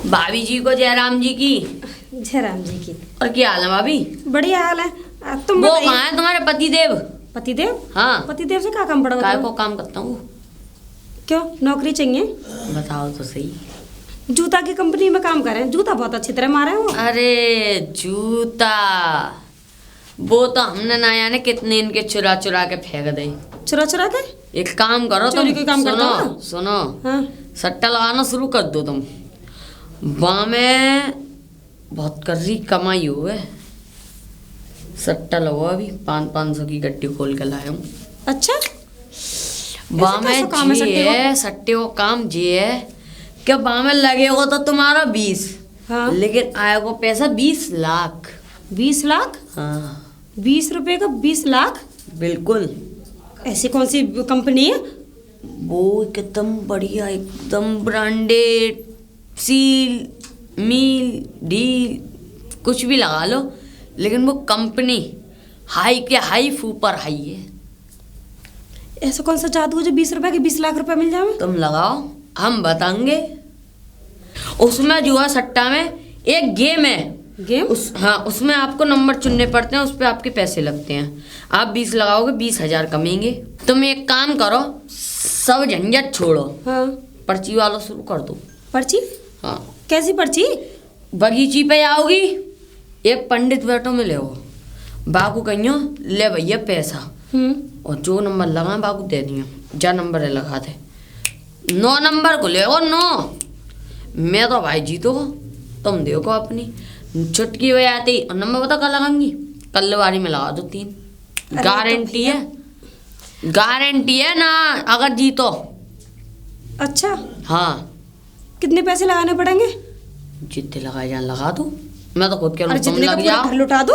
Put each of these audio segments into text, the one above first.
भाभी जी को जयराम जी की। जयराम जी की। और क्या हाल है भाभी? बढ़िया हाल है। तुम वो बताइए। कहाँ है तुम्हारे पतिदेव? पतिदेव? हाँ। पतिदेव से क्या काम पड़ा? काय बताओ। को काम करता हूँ? क्यों, नौकरी चाहिए? बताओ तो सही। जूता की कंपनी में काम कर रहे हैं। जूता बहुत अच्छी तरह मारे हो। अरे जूता, वो तो हमने ना यानी कितने इनके चुरा चुरा के फेंक दे। चुरा चुरा के? एक काम करो तुम, चोरी के काम करता सुनो हो? सुनो, हाँ। सट्टा लगाना शुरू कर दो तुम। वहाँ में बहुत कर्री कमाई हो है। सट्टा लगो, अभी 500 की गड्डी खोल के लाया हूँ। अच्छा, वहाँ कैसा में काम है जी सट्टे को? है, सट्टे को काम जी है कि वहाँ में लगेगा तो तुम्हारा 20, हाँ। लेकिन आएगा पैसा 20 लाख। 20 लाख? हाँ 20 रुपए का 20 लाख? बिल्कुल। ऐसी कौन सी कंपनी है? वो एकदम बढ़िया, एकदम ब्रांडेड, सील मील डील कुछ भी लगा लो, लेकिन वो कंपनी हाई के हाई सुपर हाई है। ऐसा कौन सा जादू है जो 20 रुपए के 20 लाख रुपए मिल जाए? तुम लगाओ, हम बताएंगे। उसमें जो है सट्टा में एक गेम है। गेम? हाँ, उसमें आपको नंबर चुनने पड़ते हैं, उस पर आपके पैसे लगते हैं। आप 20 लगाओगे 20,000 कमेंगे। तुम एक काम करो, सब झंझट छोड़ो, हाँ। पर्ची वाला शुरू कर दो। पर्ची? हाँ, कैसी पर्ची? बगीची पे आओगी, एक पंडित बैठो मिले हो, बाकू कहियो ले भैया पैसा, और जो नंबर लगा बाकू दे दियो, जा नंबर है लगा दे। 9 नंबर को ले 9, मैं तो भाई जीतो, तुम देखो अपनी छुटकी हो जाती। और नंबर बता कल लगाऊंगी, कल वारी में लगा दो 3। गारंटी है, गारंटी है ना अगर जीतो। अच्छा, हाँ, कितने पैसे लगाने पड़ेंगे? जितने लगाए जान लगा दो, मैं तो खुद के अरे तुम जितने का लग पूरा जाओ। घर लुटा दो।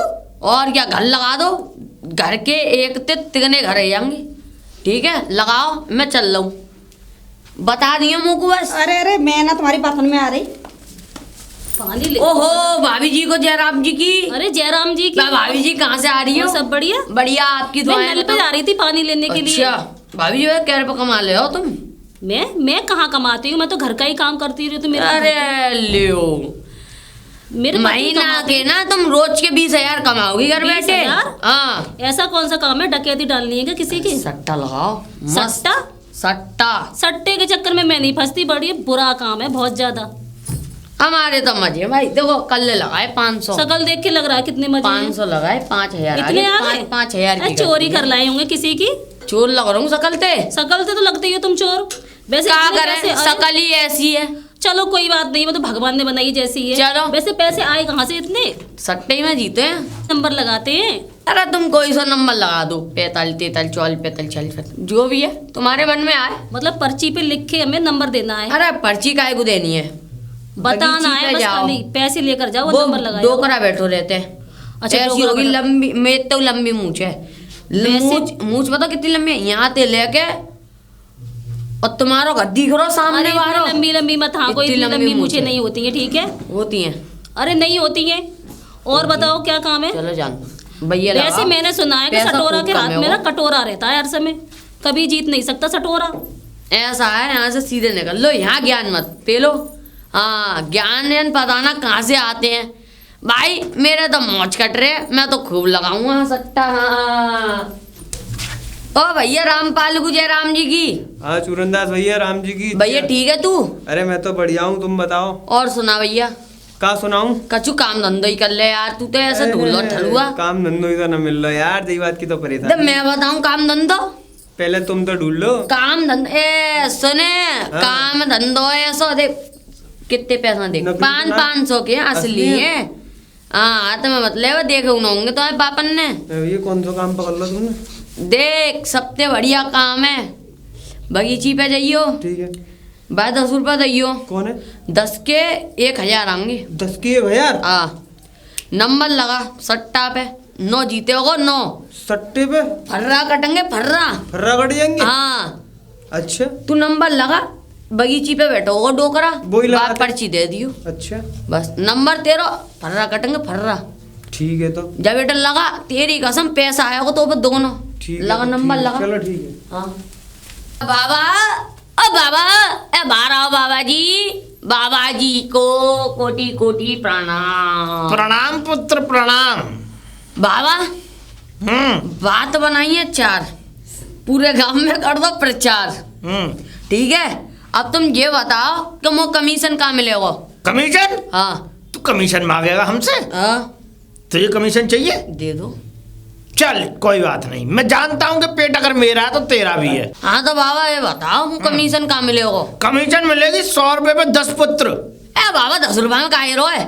और क्या, घर लगा दो, घर के एक तिगने घर है जाएंगे। ठीक है, लगाओ, मैं चल रहा हूँ, बता दियो मुँह को बस। अरे अरे, मैं ना तुम्हारी बातन में आ रही। पानी ले। ओहो, भाभी जी को जयराम जी की। अरे जयराम जी की। भाभी जी कहाँ से आ रही हो? और सब बढ़िया। बढ़िया, आपकी मैं दुआएं नल पे बताओ। जा रही थी पानी लेने के लिए। अच्छा, भाभी जी क्या रुपये कमा ले हो तुम? मैं कहाँ कमाती हूँ, मैं तो घर का ही काम करती रही हूँ। तो मेरा अरे लियो, मेरे पति महीना कमाते के ना तुम रोज के 20,000 कमाओगी घर बैठे। 20,000? हाँ, ऐसा कौन सा काम है डकैती डालनी है क्या किसी की? सट्टा लगाओ मस्त। सट्टा? सट्टा सट्टे के चक्कर में मैं नहीं फंसती, बड़ी बुरा काम है बहुत ज्यादा। हमारे तो मजे भाई। देखो कल लगाए 500, शकल देख के लग रहा है कितने मजे हैं। 500 लगाए 5,000 इतने आ गए? 5,000 अरे की चोरी गड्डी है। कर लाए होंगे किसी की। चोर लग रहा हूँ सकलते। शकल से तो लगते ही हो तुम चोर। वैसे क्या इतने करें, पैसे आए? शकल ही ऐसी है। चलो कोई बात नहीं, वो तो भगवान ने बनाई जैसी है। चलो। वैसे पैसे आए कहाँ से इतने? सट्टे में जीते हैं। नंबर लगाते हैं। अरे तुम कोई सा नंबर लगा दो, 45, 43, 44, 45, 46, जो भी है तुम्हारे मन में आए। मतलब पर्ची पे लिख के हमें नंबर देना है, अरे पर्ची काहे को देनी है? बताना बगीची है पे बस जाओ। खाली पैसे लेकर जाओ, वो वो नंबर लगाओ। डोकरा बैठो रहते हैं। अच्छा, ऐसी डोकरा होगी बैठो। लंबी, मेरे तो लंबी मूंछ है। वैसे- मूंछ पता कितनी लंबी है? यहाँ ते लेके और तुम्हारा घर दिख रहा सामने अरे वालों। इतनी लंबी लंबी मत हाँ, कोई इतनी इतनी लंबी लंबी मूंछ मुझे है। नहीं होती है, ठीक है? होती हैं। अरे नहीं होती है। और बताओ क्या काम है? चलो जान दो भैया। वैसे लगाओ। मैंने सुना है कि पैसा सटोरा खूब के कम हाथ है में ना वो। कटोरा रहता है हर समय, कभी जीत नहीं सकता सटोरा। ऐसा है, यहाँ से सीधे निकल लो, यहाँ ज्ञान मत पेलो। हाँ, ज्ञान पता ना कहाँ से आते हैं भाई। मेरे तो मौज कट रहे, मैं तो खूब लगाऊंगा सट्टा। हाँ ओ भैया, रामपाल को जयराम जी की। हाँ चूरनदास भैया, राम जी की। भैया ठीक है तू? अरे मैं तो बढ़िया हूँ, तुम बताओ। और सुना भैया, का सुनाऊं? कछु काम धंधो ही कर ले यार, तू तो ऐसा ढूंढो ठलुआ। काम धंधो ही तो न मिल रहा यार, यही बात की तो तो परेशान। मैं बताऊं काम धंधो? पहले तुम तो ढूंढ लो। काम धंधो ए सुने, काम धंधो ऐसा देख कितने पैसा देख, नकली 500 के असली असली है। है। हाँ तो मैं मतलब देखे होंगे तो पापन ने। ये कौन सा काम पकड़ लो तुमने? देख सबसे बढ़िया काम है, बगीची पे जाइयो, ठीक है। भाई 10 रुपये दैयो, कौन है? 10 के 1,000 आएंगे। 10 की है भैया? नंबर लगा सट्टा पे, 9 जीते होगा 9, सट्टे पे फर्रा कटेंगे फर्रा। फर्रा कट जाएंगे? हाँ, अच्छा तू नंबर लगा, बगीची पे बैठो होगा डोकरा, वो ही लगा बात दे। पर्ची दे दियो, अच्छा बस नंबर तेरा, फर्रा कटेंगे फर्रा। ठीक है। तो जब बेटा लगा, तेरी कसम पैसा आएगा तो दोनों ठीक है, लगा, तो नंबर ठीक है। लगा। चलो ठीक है। हाँ बाबा, ओ बाबा, ए बाहर आओ बाबा जी। बाबा जी को कोटि कोटि प्रणाम। प्रणाम पुत्र प्रणाम। बाबा बात बनाइए 4, पूरे गांव में कर दो प्रचार। ठीक है, अब तुम ये बताओ कि वो कमीशन कहाँ मिलेगा? कमीशन? हाँ। तू कमीशन मांगेगा हमसे? हाँ। तुझे कमीशन चाहिए? दे दो। चल कोई बात नहीं, मैं जानता हूँ कि पेट अगर मेरा है तो तेरा भी है। हाँ तो बाबा ये बताओ वो कमीशन कहाँ मिलेगा? कमीशन मिलेगी 100 रुपए पे 10 पुत्र। ए बाबा 10 रुपए में काहे रोए?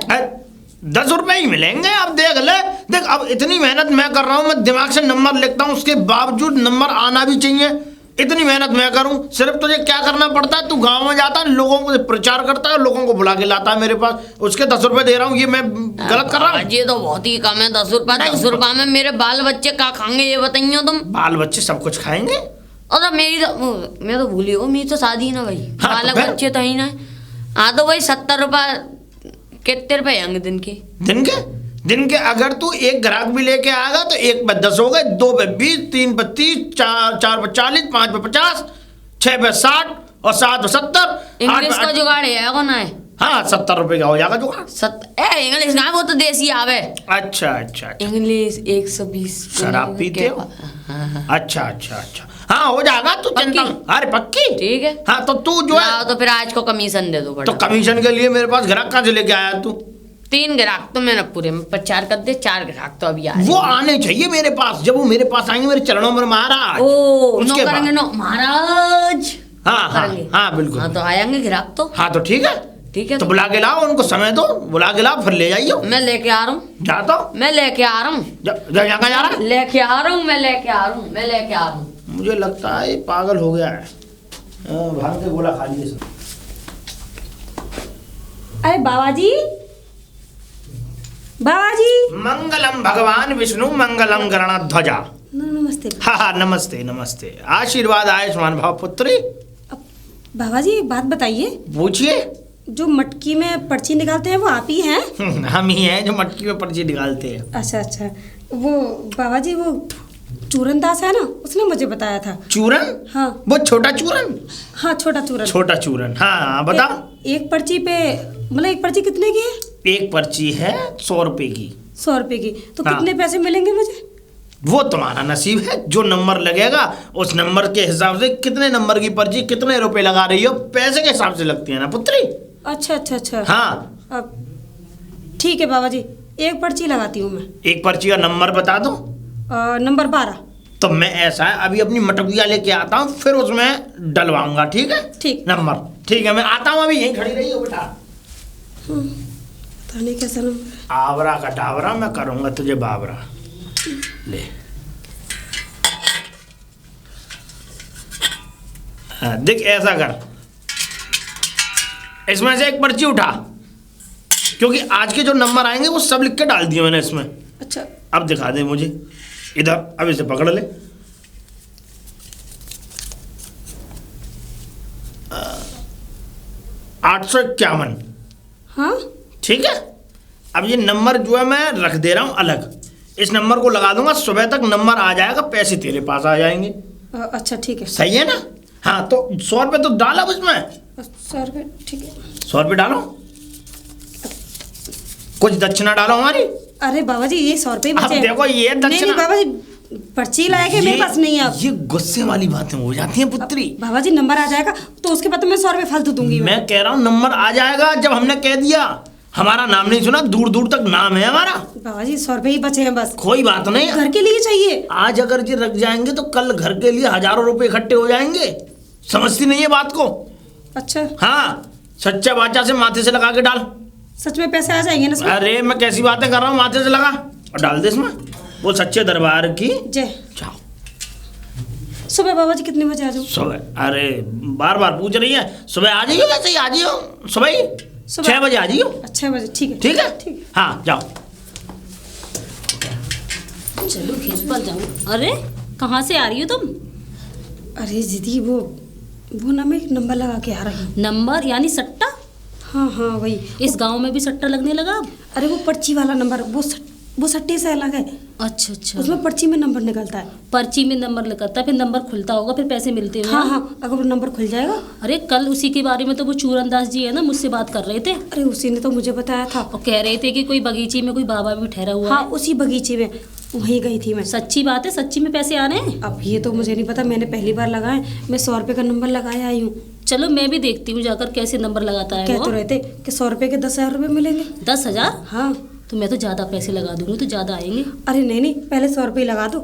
10 रुपए ही मिलेंगे। अब देख ले, देख अब इतनी मेहनत मैं कर रहा हूँ, मैं दिमाग से नंबर लिखता हूँ, उसके बावजूद नंबर आना भी चाहिए। इतनी मेहनत मैं करूं, सिर्फ तुझे क्या करना पड़ता है, तू गांव में जाता है, लोगों को प्रचार करता है, लोगों को बुला के लाता है मेरे पास, उसके 10 रुपए दे रहा हूँ। ये मैं गलत कर रहा हूँ? ये तो बहुत ही कम है 10 रुपए। 10 रुपए में मेरे बाल बच्चे क्या खाएंगे ये बताइए तुम? बाल बच्चे सब कुछ खाएंगे। और मैं तो भूली हूँ, मेरी तो शादी है ना भाई। हाँ, बालक तो बच्चे तो ही ना। हाँ तो भाई 70 रुपए कितने रुपए आएंगे दिन के? दिन के अगर तू एक ग्राहक भी लेके आएगा तो 1 पे 10 हो गए, 2 पे 20, 3 पे 30, 4 पे 40, 5 पे 50, 6 पे 60 और 7 पे 70। इंग्लिश का जुगाड़ है कौन है? हाँ 70 रुपए का हो जाएगा जुगाड़। इंग्लिश ना, वो तो देसी आवे। अच्छा अच्छा अच्छा। इंग्लिश 120। शराब पीते हो? अच्छा अच्छा अच्छा, हाँ हो जाएगा, तू चिंता। अरे पक्की? ठीक है। हाँ तो तू जो है तो फिर आज को कमीशन दे दो। तो कमीशन के लिए मेरे पास ग्राहक कहाँ से लेके आया तू? 3 ग्राहक तो मैंने पूरे में प्रचार कर दे, 4 ग्राहक तो अभी आए। वो आने चाहिए मेरे पास। जब वो मेरे पास आएंगे मेरे चरणों में महाराज, ओ नो उसके करेंगे नो महाराज। हाँ हाँ करेंगे। हाँ बिल्कुल। हाँ तो आएंगे ग्राहक तो। हाँ तो ठीक है। ठीक है तो बुला के लाओ उनको, समय दो, बुला के लाओ, फिर ले जाइयो। मैं लेके आ रहा हूँ। जाता हूँ मैं लेके आ रहा हूँ। यहाँ का जा रहा है? लेके आ रहा हूँ, मैं लेके आ रहा हूँ, मैं लेके आ रहा हूँ। मुझे लगता है ये पागल हो गया है। भाग के गोला खा लिए सब। अरे बाबा जी, बाबा जी। मंगलम भगवान विष्णु मंगलम गरुड़ध्वजा। नमस्ते। हाँ हाँ नमस्ते नमस्ते, आशीर्वाद आयुष्मान भाव पुत्री। बाबा जी एक बात बताइए, पूछिए। जो मटकी में पर्ची निकालते हैं वो आप ही हैं? हम ही हैं जो मटकी में पर्ची निकालते हैं। अच्छा अच्छा, वो बाबा जी वो चूरन दास है ना, उसने मुझे बताया था। चूरन? हाँ। वो छोटा चूरन? हाँ छोटा चूरन। छोटा चूरन, हाँ बताओ। एक पर्ची पे मतलब एक पर्ची कितने की है? एक पर्ची है 100 रुपए की। 100 रुपए की? तो हाँ। कितने पैसे मिलेंगे मुझे? वो तुम्हारा नसीब है, जो नंबर लगेगा उस नंबर के हिसाब से, कितने नंबर की पर्ची कितने रुपए लगा रही हो, पैसे के हिसाब से लगती है ना पुत्री। अच्छा अच्छा अच्छा। हाँ अब ठीक है बाबा जी, एक पर्ची लगाती हूँ मैं। एक पर्ची का नंबर बता दो। नंबर 12। तो मैं ऐसा है अभी अपनी मटकिया लेके आता हूँ, फिर उसमें डलवाऊंगा। ठीक है? ठीक। नंबर ठीक है, मैं आता हूँ, अभी यहीं खड़ी रही हो बेटा। पता नहीं कैसा नंबर। आवरा का डावरा, मैं करूंगा तुझे बाबरा। ले हाँ, देख ऐसा कर, इसमें से एक पर्ची उठा, क्योंकि आज के जो नंबर आएंगे वो सब लिख के डाल दिए मैंने इसमें। अच्छा। अब दिखा दे मुझे इधर, अब इसे पकड़ ले। 851। हाँ ठीक है, अब ये नंबर जो है मैं रख दे रहा हूँ अलग, इस नंबर को लगा दूंगा, सुबह तक नंबर आ जाएगा, पैसे तेरे पास आ जाएंगे। अच्छा ठीक है। सही है ना? हाँ तो 100 रुपये तो डालो उसमें। 100 रुपये ठीक है। 100 रुपये डालो, कुछ दक्षिणा डालो हमारी। अरे बाबा जी ये 100 रुपये अब बचे। देखो ये नहीं दक्षिणा। बाबा जी, पर्ची लाएंगे मेरे पास नहीं है अब। ये गुस्से वाली बातें हो जाती हैं पुत्री। बाबा जी नंबर आ जाएगा तो उसके बाद तो मैं 100 रुपये फालतू दूंगी। मैं कह रहा हूँ नंबर आ जाएगा, जब हमने कह दिया, हमारा नाम नहीं सुना, दूर दूर तक नाम है हमारा। बाबा जी 100 रुपये ही बचे हैं बस। कोई बात नहीं, घर के लिए चाहिए। आज अगर ये रख जाएंगे तो कल घर के लिए हजारों रुपए इकट्ठे हो जाएंगे। समझती नहीं है बात को? अच्छा हाँ, सच्चा बाचा से माथे से लगा के डाल। सच में पैसे आ जाएंगे ना इसमें? अरे मैं कैसी बातें कर रहा हूँ, माथे से लगा और डाल दे इसमें। वो सच्चे दरबार की जय। जाओ। सुबह बाबा जी कितने बजे आ जाऊँ? सुबह? अरे बार बार पूछ रही है, सुबह आ जाइयो, वैसे ही आ जाइयो, सुबह ही 6 बजे आ जाइयो। 6 बजे ठीक है। ठीक है? ठीक है। हाँ जाओ। चलो खेत पर जाऊँ। अरे कहाँ से आ रही हो तुम? अरे दीदी वो ना मैं एक नंबर लगा के आ रही हूँ। नंबर यानी सट्टा? हाँ हाँ वही। इस गांव में भी सट्टा लगने लगा अब? अरे वो पर्ची वाला नंबर, वो सट्टे से अलग है। अच्छा अच्छा, उसमें पर्ची में नंबर निकलता है। पर्ची में नंबर लिखता है, फिर नंबर खुलता होगा, फिर पैसे मिलते होंगे। हाँ हाँ, अगर वो नंबर खुल जाएगा। अरे कल उसी के बारे में तो वो चूरनदास जी है ना, मुझसे बात कर रहे थे अरे उसी ने तो मुझे बताया था। और कह रहे थे कि कोई बगीचे में कोई बाबा भी ठहरा हुआ हाँ, है। उसी बगीचे में वहीं गई थी मैं। सच्ची बात है? सच्ची में पैसे आ रहे हैं? अब ये तो मुझे नहीं पता, मैंने पहली बार लगाए। मैं 100 रुपये का नंबर लगाया आई हूँ। चलो मैं भी देखती हूँ जाकर कैसे नंबर लगाता है कह वो। तो रहे थे कि 100 रुपये के 10,000 रुपये मिलेंगे। 10,000? हाँ। तो मैं तो ज़्यादा पैसे लगा दूंगी तो ज़्यादा आएंगे। अरे नहीं नहीं, पहले 100 रुपये लगा दो।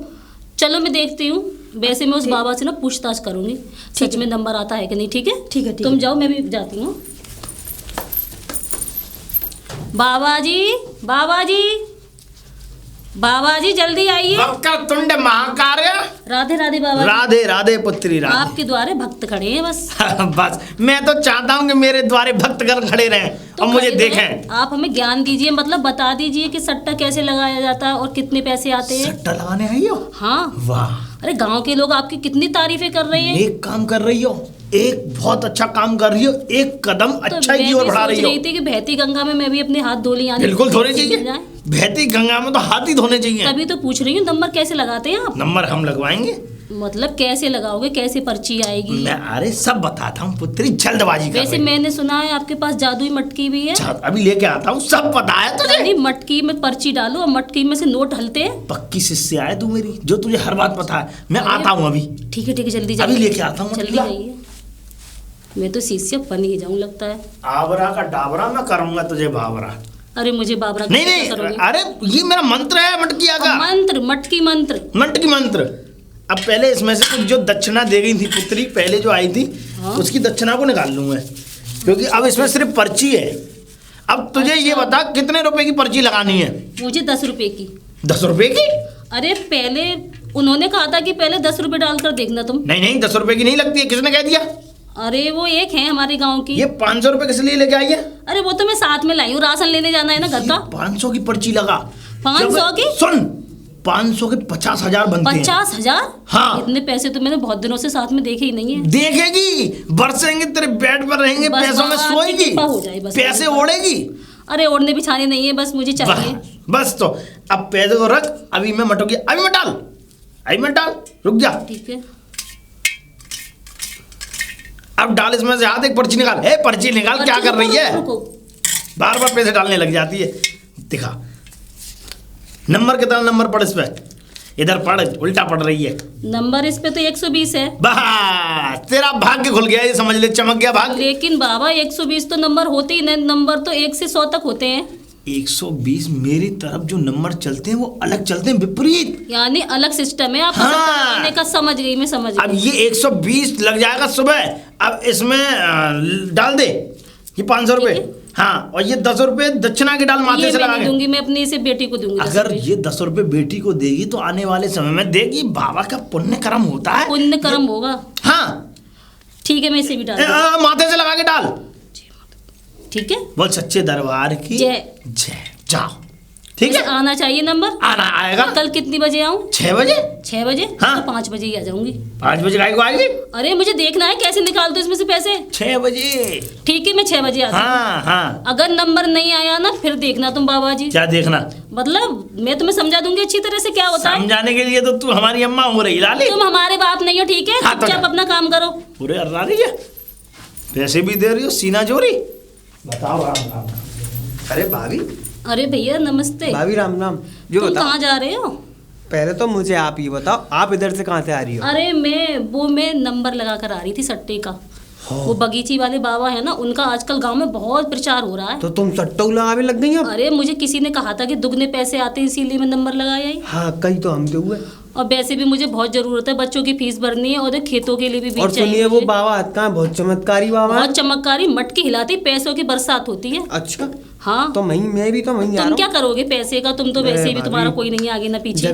चलो मैं देखती हूँ। वैसे मैं उस बाबा से ना पूछताछ करूंगी सच में नंबर आता है कि नहीं। ठीक है ठीक है, ठीक तुम है। जाओ, मैं भी जाती हूँ। बाबा जी, बाबा जी, बाबा जी जल्दी आइए। वक्र तुंड महाकार्य। राधे राधे बाबा जी। राधे राधे पुत्री राधे। आपके द्वारे भक्त खड़े हैं बस। बस मैं तो चाहता हूँ कि मेरे द्वारे भक्तगण खड़े रहें तो और मुझे खड़े तो देखें। हैं। आप हमें ज्ञान दीजिए, मतलब बता दीजिए कि सट्टा कैसे लगाया जाता है और कितने पैसे आते हैं। सट्टा लगाने आई हो? हाँ। वाह, अरे गांव के लोग आपकी कितनी तारीफें कर रहे हैं। एक काम कर रही हो, एक बहुत अच्छा काम कर रही हो, एक कदम तो अच्छाई मैं की ओर भी बढ़ा सोच रही हो। रही थी कि बहती गंगा में मैं भी अपने हाथ धो ली। बिल्कुल धोने चाहिए। बहती गंगा में तो हाथ ही धोने चाहिए। तभी तो पूछ रही हूँ नंबर कैसे लगाते हैं आप। नंबर हम लगवाएंगे। मतलब कैसे लगाओगे, कैसे पर्ची आएगी। मैं अरे सब बताता हूँ पुत्री, जल्दबाजी कर वैसे रही हो। मैंने सुना है आपके पास जादुई मटकी भी है। अच्छा, अभी लेके आता हूँ, सब पता है तुझे। यानी मटकी में पर्ची डालो और मटकी में से नोट हलते हैं। पक्की शिष्य है तू मेरी, जो तुझे हर बात पता है। मैं आता हूँ अभी। ठीक है ठीक है, जल्दी अभी जाइए। लेके आता हूँ जल्दी मटकिया। जाइए। मैं तो शिष्य बन ही जाऊँ लगता है। आवरा का डाबरा मैं करूंगा तुझे बाबरा। अरे मुझे बाबरा नहीं क्या नहीं, करोगे? अरे ये मेरा मंत्र है मटकिया का। मंत्र, मटकी मंत्र। मटकी मंत्र। अब पहले इसमें से कुछ जो दक्षिणा दे गई थी पुत्री, पहले जो आई थी, हाँ। उसकी दक्षिणा को निकाल लूंगा, क्योंकि अब इसमें सिर्फ पर्ची है। अब तुझे ये बता कितने रुपए की पर्ची लगानी है? मुझे 10 रुपए की। 10 रुपए की? अरे पहले उन्होंने कहा था कि पहले 10 रुपए डालकर देखना तुम। नहीं नहीं, 10 रुपए की नहीं लगती है। किसने कह दिया? अरे वो एक है हमारे गांव की। ये 500 रुपए किस लिए लेके आई है? अरे वो तो मैं साथ में लाई हूँ, राशन लेने जाना है ना घर का। 500 की पर्ची लगा। 500 की? सुन, 500 के 50,000 बनते हैं। 50,000? हाँ। इतने पैसे तो मैंने बहुत दिनों से साथ में देखे ही नहीं है। देखेगी, बरसेंगे तेरे बेड पर रहेंगे, बस पैसों में बाबा की सोएगी, कृपा हो जाए बस। पैसे ओढ़ेगी। अरे ओढ़ने बिछाने नहीं है, बस मुझे चाहिए। बस तो अब पैसे को रख, अभी मैं मटोगी, अभी मत डाल, अभी मत डाल, रुक जा। ठीक है। अब डाल इसमें से, हाथ एक पर्ची निकाल। ए पर्ची निकाल, क्या कर रही है? रुको। बार बार पैसे डालने लग जाती है। दिखा नंबर कितना, नंबर पढ़ इस पे, इधर पढ़, उल्टा पढ़ रही है। नंबर इस पे तो 120 है। बस तेरा भाग्य खुल गया, ये समझ ले, चमक गया भाग्य। लेकिन बाबा 120 तो नंबर होते ही नहीं, नंबर तो 1 से 100 तक होते हैं। 120 मेरी तरफ जो नंबर चलते हैं वो अलग चलते हैं, विपरीत। यानी अलग सिस्टम है आपका। हाँ। सट्टा लगाने का समझ गई मैं, समझ अब गई। ये 120 लग जाएगा सुबह। अब इसमें डाल दे ये 500 रुपए। हाँ, और ये 10 रुपए दक्षिणा के डाल, माथे ये से मैं लगा नहीं के। दूंगी, मैं अपनी इसे बेटी को दूंगी। 10 अगर रुपए। ये 10 रुपए बेटी को देगी तो आने वाले समय में देगी। बाबा का पुण्य कर्म होता है। पुण्य कर्म होगा। हाँ, ठीक है, मैं इसे भी डाल दूंगी। माथे से लगा के डाल। ठीक है। बोल सच्चे दरबार की जय। जय। जाओ, ठीक है। मुझे आना चाहिए नंबर। आना आएगा। कल कितनी बजे आऊँ? 6 बजे। 6 बजे? हाँ। तो 5 बजे ही आ जाऊंगी। 5 बजे गाय को आएगी। अरे मुझे देखना है कैसे निकाल दो इसमें से पैसे। 6 बजे। ठीक है, मैं 6 बजे आती हूँ। हाँ हाँ, अगर नंबर नहीं आया ना फिर देखना तुम बाबा जी। क्या देखना? मतलब मैं तुम्हें समझा दूंगी अच्छी तरह से क्या होता है। समझाने के लिए तो तू हमारी अम्मा हो रही लाली। तुम हमारे बाप नहीं हो, ठीक है? हाँ, तो चुपचाप क्या? अपना काम करो। पूरे अर्रा रही है, पैसे भी दे रही हो, सीना जोरी। बताओ राम राम। अरे भाभी, अरे भैया नमस्ते। भाभी राम राम। जो तुम बताओ, कहाँ जा रहे हो? पहले तो मुझे आप ये बताओ, आप इधर से कहाँ से आ रही हो? अरे मैं नंबर लगा कर आ रही थी सट्टे का। वो बगीची वाले बाबा है ना, उनका आजकल गांव में बहुत प्रचार हो रहा है। तो तुम सट्टू लगावे लग गई अब? अरे मुझे किसी ने कहा था कि दुगने पैसे आते हैं, इसीलिए मैं नंबर लगाया ही। हाँ, कई तो हम दे हुए। और वैसे भी मुझे बहुत जरूरत है, बच्चों की फीस भरनी है और खेतों के लिए भी बीज और चाहिए सुनिए, वो मुझे। बाबा आता है, बहुत चमत्कारी बाबा है। बहुत चमत्कारी, मटकी हिलाती, पैसों की बरसात होती है। अच्छा, हाँ। तो मैं भी तो वहीं जा तुम रहा क्या करोगे पैसे का? तुम तो अरे वैसे भी तुम्हारा भाभी, कोई नहीं है आगे ना हूँ। पीछे।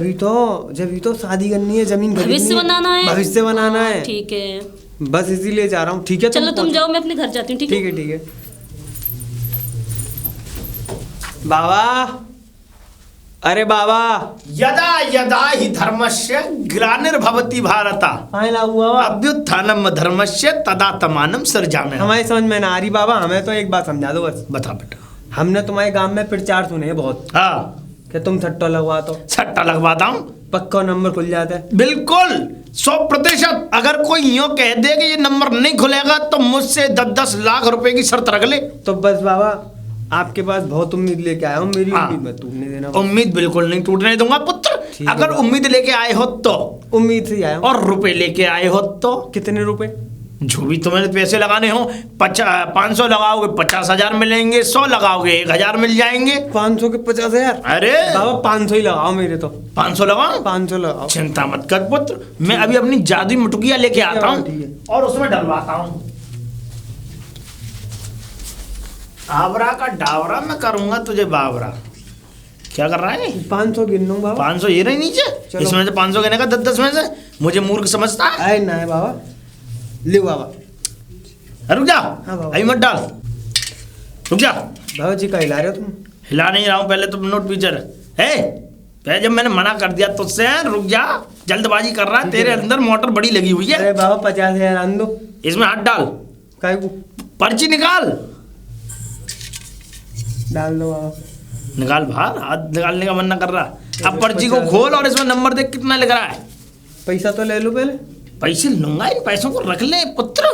जब तो शादी करनी है, जमीन खरीदनी भविष्य बनाना है। भविष्य बनाना हाँ, है। ठीक है। बस इसीलिए जा रहा हूँ। ठीक है, चलो तुम जाओ, मैं अपने घर जाती हूँ। ठीक है। ठीक है, ठीक है। बाबा, अरे बाबा, यदा यदा हि धर्मस्य ग्लानिर्भवति भारत आए लागू बाबा। अभ्युत्थानम धर्मस्य तदात्मानं सृजामि। हमारी समझ में ना आ रही बाबा, हमें तो एक बात समझा दो बस। बता बेटा। हमने तुम्हारे गांव में प्रचार सुने हैं बहुत, हाँ, कि तुम सट्टा लगवा दो, सट्टा लगवाता हूँ पक्का नंबर खुल जाता है। बिल्कुल 100%। अगर कोई यूं कह दे कि ये नंबर नहीं खुलेगा तो मुझसे 10-10 लाख रुपए की शर्त रख ले। तो बस बाबा आपके पास बहुत उम्मीद लेके आया हूँ, मेरी हाँ। उम्मीद मत टूटने देना। उम्मीद बिल्कुल नहीं टूटने दूंगा पुत्र। ठीक है अगर बाबा। उम्मीद लेके आए हो तो, उम्मीद से ही आया हूँ। और रुपए लेके आए हो तो, कितने रुपए? जो भी तुम्हें पैसे लगाने हो, 500 लगाओगे 50,000 मिलेंगे, 100 लगाओगे 1,000 मिल जाएंगे। 500 के 50,000? अरे बाबा 500 ही लगाओ मेरे तो। 500 लगाओ। 500 लगाओ। चिंता मत कर पुत्र, मैं अभी अपनी जादुई मुटुकिया लेके ठीक है आता बाबा, हूँ ठीक है। और उसमें डलवाता हूँ। आवरा का डावरा मैं करूंगा तुझे बावरा। क्या कर रहा है? 500 गिन लूँ बाबा। 500 ये रही नीचे, चलो। इसमें से 500 गिने का 10-10 में से। मुझे मूर्ख समझता है? आए ना है बाबा, ले बाबा। रुक जा, हाँ बाबा। अभी मत डाल, रुक जा। बाबा जी का हिला रहे हो तुम? हिला नहीं रहा हूँ, पहले तुम नोट पीछे है। पहले जब मैंने मना कर दिया तुझसे, रुक जा, जल्दबाजी कर रहा है, ठीक है। तेरे अंदर मोटर बड़ी लगी हुई है। अरे बाबा 50,000 आन दो। इसमें हाथ डाल, काय को? पर्ची निकाल। डाल दो बाबा। निकाल बाहर, हाथ निकालने का मन न कर रहा। अब पर्ची को खोल और इसमें नंबर देख कितना लिख रहा है। पैसा तो ले लो पहले। पैसे लूंगा, इन पैसों को रख ले पुत्र।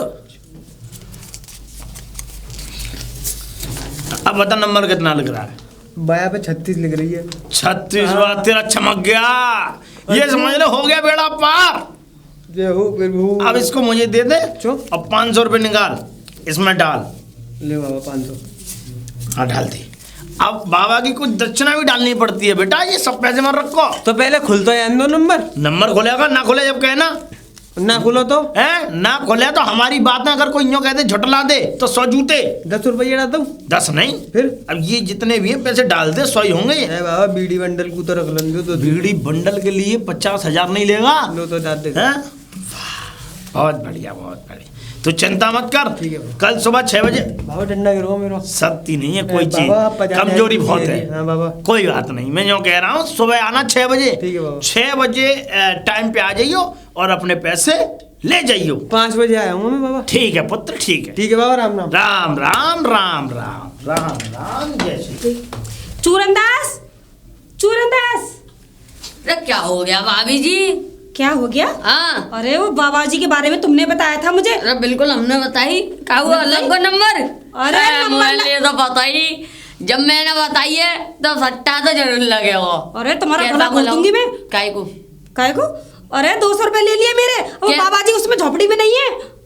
अब बता नंबर कितना लिख रहा है। बाया पे 36 लिख रही है। 36 बार तेरा चमक गया, ये समझ ले हो गया बेड़ा पार। जय हो फिर हो। अब इसको मुझे दे दे। चो। अब 500 रुपये निकाल, इसमें डाल। ले बाबा 500। हाँ डाल दी। अब बाबा की कुछ दक्षिणा भी डालनी पड़ती है बेटा, ये सब पैसे मत रखो। तो पहले खुल तो आन दो नंबर। नंबर खुलेगा ना खुले जब कहना ना खुलो तो है, ना खुले तो हमारी बात ना, अगर कोई यूं कहते झुटला दे तो 100 जूते। 10 रुपये डालता हूँ 10 नहीं, फिर। अब ये जितने भी हैं पैसे डाल दे, 100 ही होंगे ये। अरे बाबा बीड़ी बंडल को तो रख लेंगे तो बीड़ी बंडल के लिए 50,000 नहीं लेगा। लो तो जाते। हैं? बहुत बढ़िया, बहुत बढ़िया। तू चिंता मत कर, ठीक है बाबा। कल सुबह 6 बजे। बाबा डंडा गिरो मेरा। सत्ती नहीं है कोई चीज, बाबा, 50,000 कमजोरी बहुत दे है। दी। हाँ बाबा। कोई बात नहीं, मैं यूँ कह रहा हूँ सुबह आना 6 बजे। ठीक है बाबा। 6 बजे टाइम पे आ जाइयो और अपने पैसे ले जाइयो। 5 बजे आया हूँ मैं बाबा। ठीक है पुत्र, ठीक है। ठीक है बाबा, राम राम। राम राम राम राम राम राम, जय श्री। चूरनदास, चूरनदास, अरे क्या हो गया भाभी जी? क्या हो गया? हाँ, अरे वो बाबा जी के बारे में तुमने बताया था मुझे। अरे बिल्कुल हमने बताई। क्या हुआ अलग को नंबर? अरे नंबर मुझे तो पता ही, जब मैंने बताई है तो सट्टा तो जरूर लगे हो। अरे तुम्हारा कैसा भला खोल बोला? दूंगी मैं। काय को? काय को? अरे 200 रुपए ले लिए मेरे। वो क्या? बाबा जी उसमें झोपड़ी में नहीं है।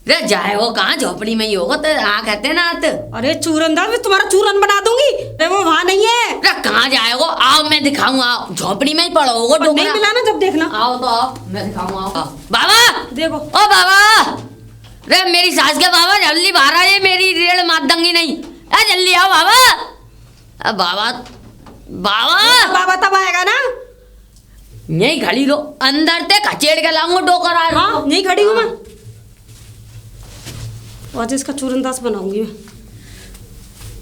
रे जाए वो कहाँ, झोपड़ी में ही होगा तो कहते ना आते। अरे चूरनदास, मैं तुम्हारा चूरन बना दूंगी। अरे वो वहाँ नहीं है। रे कहाँ जाएगो? आओ मैं दिखाऊंगा, आओ झोपड़ी में ही पड़ो होगा। और नहीं मिला ना, जब देखना। आओ तो आओ, मैं दिखाऊंगा। आओ बाबा, देखो। ओ बाबा, रे मेरी सास के बाबा जल्दी बाहर आइए, मेरी रेल मार दूंगी नहीं। ए जल्दी आओ बाबा। अब बाबा, बाबा बाबा तब आएगा ना। यही खड़ी लो, अंदर ते खचेड़ के लाऊंगा डोकर आए। हाँ यही खड़ी हूँ मैं। आज इसका चूरनदास बनाऊंगी मैं।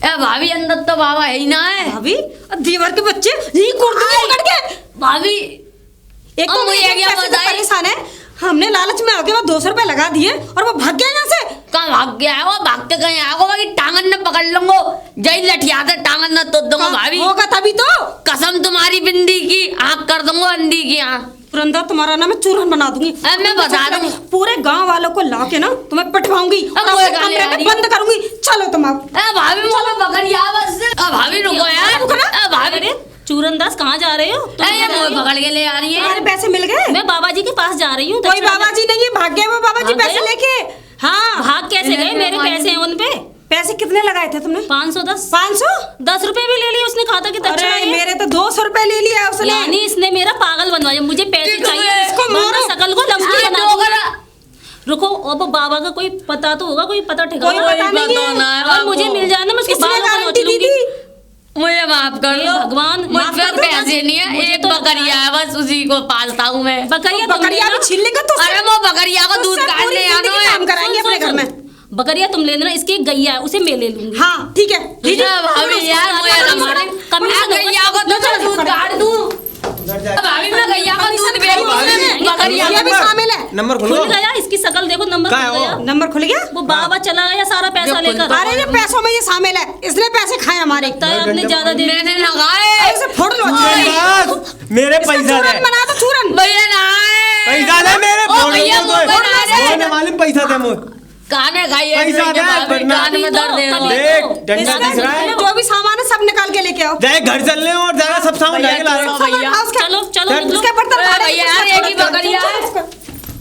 ए भाभी अंदर तो बाबा है ही ना है। भाभी, दीवार के बच्चे यही कोड़ दूंगी पकड़ के। भाभी एक तो अब मुझे मुझे क्या पैसे से बताए? परेशान है। हमने लालच में आके 200 रुपए लगा दिए और वो भाग गया यहाँ से। कहाँ भाग गया है वो? भागते कहीं आएगा भाई, टांगन न पकड़ लूंगा, जय लठिया से टांगन न तो दूंगा भाभी। होगा तभी तो। कसम तुम्हारी बिंदी की, आँख कर दूंगा अंधी की आँख। तुरंत तुम्हारा ना मैं चूरन बना दूंगी। अब मैं बता दूंगी। पूरे गांव वालों को ला के ना तुम्हें पिटवाऊंगी और अब अपने वो गाली कमरे आ में रही। बंद करूंगी। चलो तुम आओ। ए भाभी मुझे पकड़िया बस। ए भाभी रुको यार। ए भाभी, अरे चूरनदास कहाँ जा रहे हो? तुम ए ये कहाँ जा मुझे रही हो? पकड़ के ले आ रही है। तुम्हारे पैसे मिल गए? मैं बाबा जी के पास जा रही हूँ। कोई दक्षिणा बाबा जी नहीं है, भाग गए वो बाबा जी भाग पैसे गए? लेके। हाँ भाग कैसे गए? मेरे पैसे हैं उन पे। पैसे कितने लगाए थे तुमने? 510 500? 10 रुपए भी ले लिए उसने, कहा था कि दक्षिणा अरे है। मेरे तो 200 रुपए ले लिया उसने। यानी इसने मेरा पागल बनवाया। मुझे पैसे ठीक है, चाहिए, इसको वरना मारो। शकल को लंबी आ, बना डोगरा। दूंगी। रुको, अब बाबा का कोई पता तो होगा, कोई पता ठिकाना। कोई पता नहीं है। ना है और मुझे आपको। मिल जाए ना, मैं उसके किसने बालों को गारंटी नोच दी लूंगी। थी? मुझे माफ कर हे दो भगवान, मुझ माफ पे कर दो। पैसे नहीं है। मुझे एक तो बकरिया है बस, उसी को पालता हूँ मैं। बकरिया बकरिया भी छीन लेगा तो। अरे वो बकरिया को दूध उससे पूरी काटने आना जिंदगी है। काम कराएंगे अपने घर में। बकरिया तुम ले लेना, इसकी एक गैया है, उसे मैं ले लूंगी। हाँ ठीक है। लीजिए भाभी यार, मुझे हमारे कमीशन गैया को तो दूध काट दूँ। भाभी मैं गैया को दूध बेच दूँ, बकरिया बकरिया भी शामिल है। नंबर खोलो। खुल गया इसकी शकल देखो, नंबर कहाँ खुल है गया। वो? नंबर खुल गया? वो बाबा चला गया सारा पैसा लेकर। अरे ये पैसों में ये शामिल है, इसने पैसे खाए हमारे। लगता है आपने ज्यादा दे मैंने लगाए। ऐसे फोड़ मेरी बात, मेरे इसका पैसा चूरन दे, बना दो चूरन। भैया ना पैसा दे मेरे, ओ भैया बोलने वाले पैसा दे मुझे, काने खाइए पैसा दे, वरना- कान में दर्द है तभी देख तो। डंडा इसका दिख रहा है, जो भी सामान है सब निकाल के लेके आओ। जाए घर चलने और जाएगा सब सामान भैया, जाके ला रहा हूँ। भैया। हाँ, उसका- चलो चलो चल। निकलो। उसके बर्तन अरे फाड़े, भैया, उसका एक ही चूरन बकरिया चल, है। उसका-